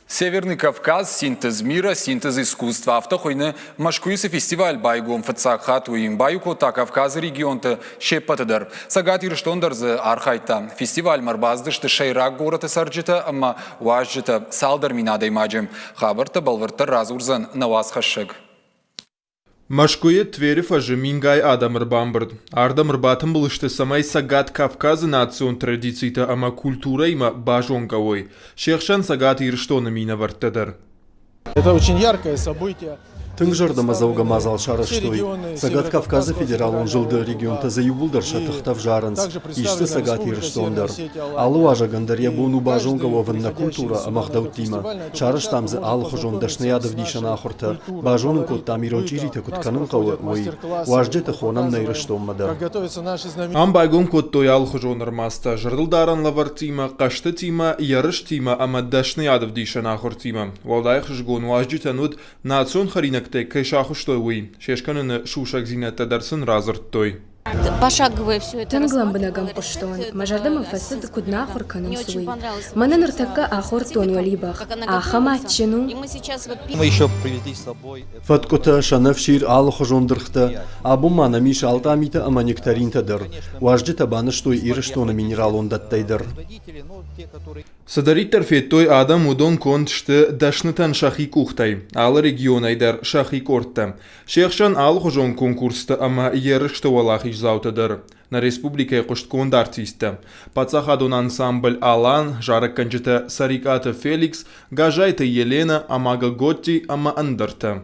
Северный Кавказ, синтез мира, синтез искусства. Автохойны машкуйсы фестиваль байгом фацахат уим байуко та Кавказ регионта шепатыдар. Сагат ирштондарзы архайта. Фестиваль марбаздышты шайрак гораты сарджита, амма важжита салдар минадай маджим. Хабарта балварта разурзан наваз хашшыг. Машкуе Тверев ажы мингай адамыр бамбырд. Ардамыр батым былышты самай Сагат Кавказы национ традицийта ама культура има бажонговой. Шехшан Сагат ирштоны мина варттадар. Это очень яркое событие. Тыңжырды мазауға мазал шарыштой. Сагат Кавказы федералын жылды регионта заюбылдар шатықтав жарынс. Ишті Сагат ирштондар. Алу ажагандар буну бажонгово вынна культура амахдаутима. Шарыштамзы алхы жон дашнаядов дишана ахурта. Бажонын код тамирон чирита кутканын қауы ой. Уажджеті хонам на ирштонмада. Ам байгон код той алхы жоныр маста. Жырдылдаран лавартима, қашты тима, ярыш тима, ама дашнаядов дишана ахуртима. Валдайх жгон уажджетануд национ харинак Кай шахуштой уи, шешканын шушак зинетта дарсын разырттой. Пошаговые все это. Тенглам бнагам пуштон, мажардам фасад кудна ахурканын суи. Манан ртакка ахуртон валибах, ахаматчину. Мы еще привезли с собой. Фаткота шанавшир алхы жондырхта. Абу мана миш алтамита ама нектаринтадыр. Уажджета баныштой ирштоны минерал ондаттайдыр. Садариттер феттой адам удон контшты дашнытан шахик ухтай, алы регионайдар шахик ортта. Шехшан алхы жон конкурста ама ерышты валахиш заутадыр. На республикай коштконд артиста. Пацахадон ансамбль Алан, жарык канчыта Сариката Феликс, Гажайта Елена, Амага Готти, Ама Андерта.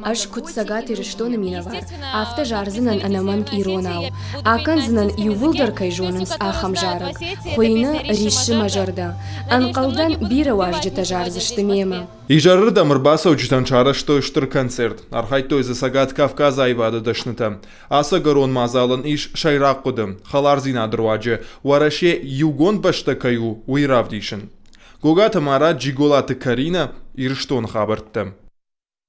Аж кут Сагат ирштоны минавар. Афта жарзынан анаманг иронау. Аканзынан ювулдар кайжонынс ахам жарык. Хойны ришши мажарда. Анқалдан бира важджета жарзышты мема. И жарыр дамырбаса учитан чараштой штыр концерт. Архайтой за Сагат Кавказ айвады дашныта. Аса гарон мазалын иш шайрак кудым. Халарзина друаджы. Вараше югон башта каю уйравдишын. Гогата мара джиголаты Карина ирштон хабыртты.